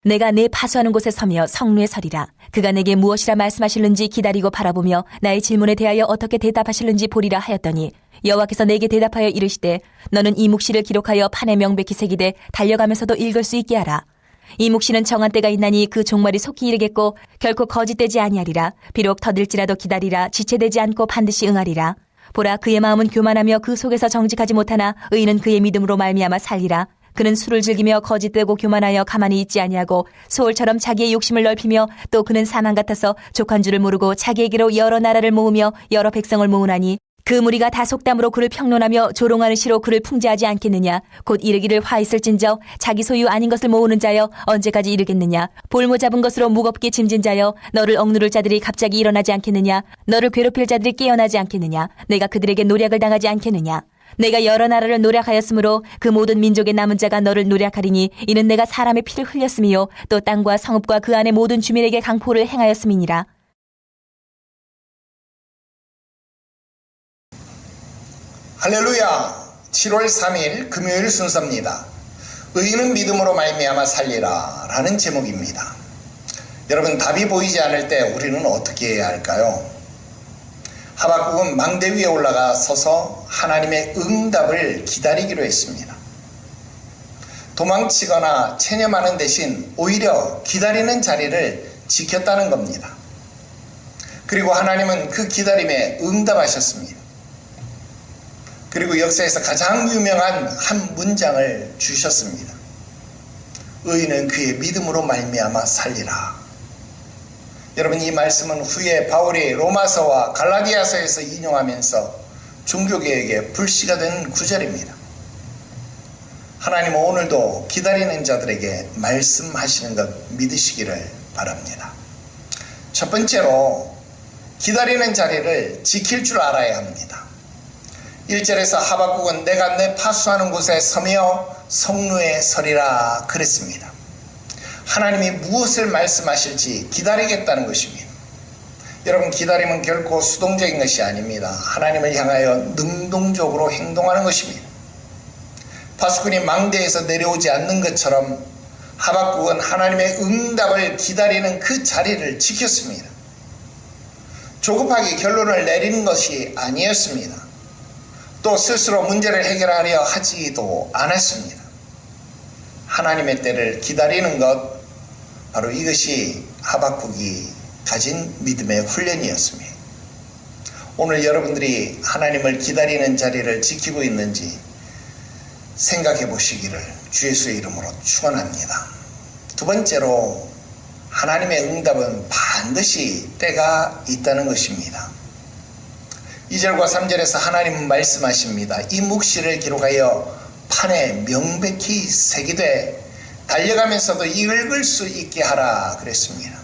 내가 내 파수하는 곳에 서며 성루에 서리라. 그가 내게 무엇이라 말씀하실는지 기다리고 바라보며 나의 질문에 대하여 어떻게 대답하실는지 보리라 하였더니 여호와께서 내게 대답하여 이르시되 너는 이 묵시를 기록하여 판에 명백히 새기되 달려가면서도 읽을 수 있게 하라. 이 묵시는 정한 때가 있나니 그 종말이 속히 이르겠고 결코 거짓되지 아니하리라. 비록 더딜지라도 기다리라. 지체되지 않고 반드시 응하리라. 보라, 그의 마음은 교만하며 그 속에서 정직하지 못하나 의인은 그의 믿음으로 말미암아 살리라. 그는 술을 즐기며 거짓되고 교만하여 가만히 있지 아니하고 소울처럼 자기의 욕심을 넓히며 또 그는 사망 같아서 족한 줄을 모르고 자기에게로 여러 나라를 모으며 여러 백성을 모으나니 그 무리가 다 속담으로 그를 평론하며 조롱하는 시로 그를 풍자하지 않겠느냐. 곧 이르기를 화 있을진저 자기 소유 아닌 것을 모으는 자여 언제까지 이르겠느냐. 볼모 잡은 것으로 무겁게 짐진 자여 너를 억누를 자들이 갑자기 일어나지 않겠느냐. 너를 괴롭힐 자들이 깨어나지 않겠느냐. 내가 그들에게 노략을 당하지 않겠느냐. 내가 여러 나라를 노략하였으므로 그 모든 민족의 남은 자가 너를 노략하리니 이는 내가 사람의 피를 흘렸음이요 또 땅과 성읍과 그 안의 모든 주민에게 강포를 행하였음이니라. 할렐루야. 7월 3일 금요일 순서입니다. 의인은 믿음으로 말미암아 살리라 라는 제목입니다. 여러분, 답이 보이지 않을 때 우리는 어떻게 해야 할까요? 하박국은 망대 위에 올라가 서서 하나님의 응답을 기다리기로 했습니다. 도망치거나 체념하는 대신 오히려 기다리는 자리를 지켰다는 겁니다. 그리고 하나님은 그 기다림에 응답하셨습니다. 그리고 역사에서 가장 유명한 한 문장을 주셨습니다. 의인은 그의 믿음으로 말미암아 살리라. 여러분, 이 말씀은 후에 바울이 로마서와 갈라디아서에서 인용하면서 종교개혁의 불씨가 된 구절입니다. 하나님은 오늘도 기다리는 자들에게 말씀하시는 것 믿으시기를 바랍니다. 첫 번째로 기다리는 자리를 지킬 줄 알아야 합니다. 1절에서 하박국은 내가 내 파수하는 곳에 서며 성루에 서리라 그랬습니다. 하나님이 무엇을 말씀하실지 기다리겠다는 것입니다. 여러분, 기다림은 결코 수동적인 것이 아닙니다. 하나님을 향하여 능동적으로 행동하는 것입니다. 파수꾼이 망대에서 내려오지 않는 것처럼 하박국은 하나님의 응답을 기다리는 그 자리를 지켰습니다. 조급하게 결론을 내리는 것이 아니었습니다. 또 스스로 문제를 해결하려 하지도 않았습니다. 하나님의 때를 기다리는 것, 바로 이것이 하박국이 가진 믿음의 훈련이었습니다. 오늘 여러분들이 하나님을 기다리는 자리를 지키고 있는지 생각해 보시기를 주 예수의 이름으로 축원합니다. 두 번째로 하나님의 응답은 반드시 때가 있다는 것입니다. 2절과 3절에서 하나님은 말씀하십니다. 이 묵시를 기록하여 판에 명백히 새기되 달려가면서도 읽을 수 있게 하라 그랬습니다.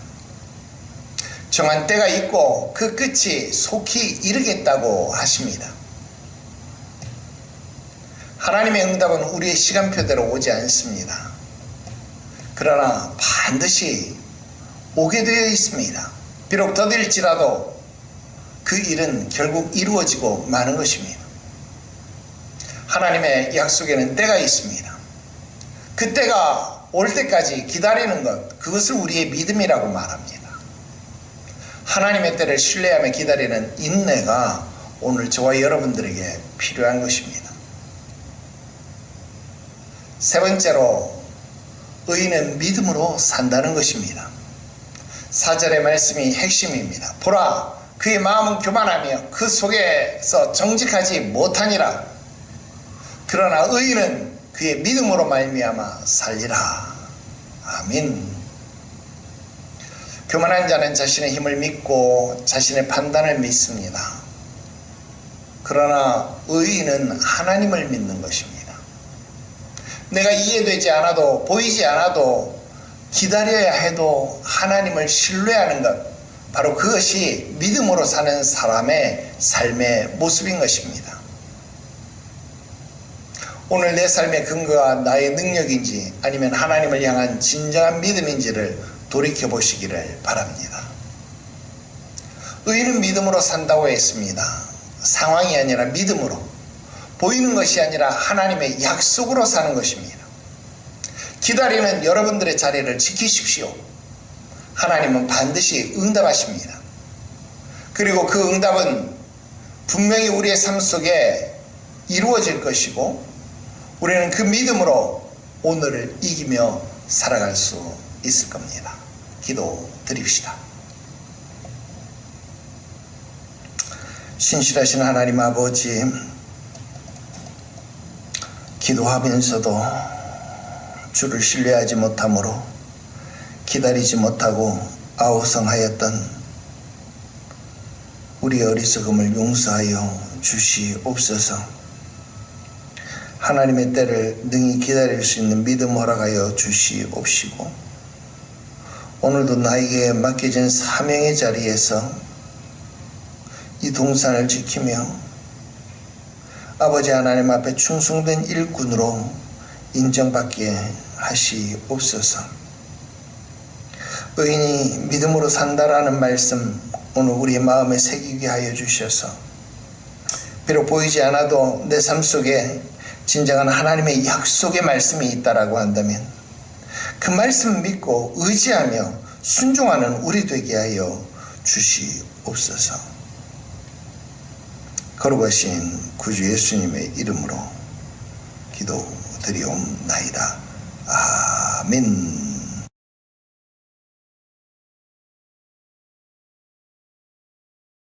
정한 때가 있고 그 끝이 속히 이르겠다고 하십니다. 하나님의 응답은 우리의 시간표대로 오지 않습니다. 그러나 반드시 오게 되어 있습니다. 비록 더딜지라도 그 일은 결국 이루어지고 마는 것입니다. 하나님의 약속에는 때가 있습니다. 그 때가 올 때까지 기다리는 것, 그것을 우리의 믿음이라고 말합니다. 하나님의 때를 신뢰하며 기다리는 인내가 오늘 저와 여러분들에게 필요한 것입니다. 세 번째로 의인은 믿음으로 산다는 것입니다. 4절의 말씀이 핵심입니다. 보라, 그의 마음은 교만하며 그 속에서 정직하지 못하니라. 그러나 의인은 그의 믿음으로 말미암아 살리라. 아멘. 교만한 자는 자신의 힘을 믿고 자신의 판단을 믿습니다. 그러나 의인은 하나님을 믿는 것입니다. 내가 이해되지 않아도 보이지 않아도 기다려야 해도 하나님을 신뢰하는 것, 바로 그것이 믿음으로 사는 사람의 삶의 모습인 것입니다. 오늘 내 삶의 근거가 나의 능력인지 아니면 하나님을 향한 진정한 믿음인지를 돌이켜보시기를 바랍니다. 의인은 믿음으로 산다고 했습니다. 상황이 아니라 믿음으로, 보이는 것이 아니라 하나님의 약속으로 사는 것입니다. 기다리는 여러분들의 자리를 지키십시오. 하나님은 반드시 응답하십니다. 그리고 그 응답은 분명히 우리의 삶 속에 이루어질 것이고 우리는 그 믿음으로 오늘을 이기며 살아갈 수 있을 겁니다. 기도 드립시다. 신실하신 하나님 아버지, 기도하면서도 주를 신뢰하지 못함으로 기다리지 못하고 아우성하였던 우리의 어리석음을 용서하여 주시옵소서. 하나님의 때를 능히 기다릴 수 있는 믿음 허락하여 주시옵시고 오늘도 나에게 맡겨진 사명의 자리에서 이 동산을 지키며 아버지 하나님 앞에 충성된 일꾼으로 인정받게 하시옵소서. 의인이 믿음으로 산다라는 말씀 오늘 우리의 마음에 새기게 하여 주셔서 비록 보이지 않아도 내 삶 속에 진정한 하나님의 약속의 말씀이 있다라고 한다면 그 말씀 믿고 의지하며 순종하는 우리 되게 하여 주시옵소서. 거룩하신 구주 예수님의 이름으로 기도드리옵나이다. 아멘.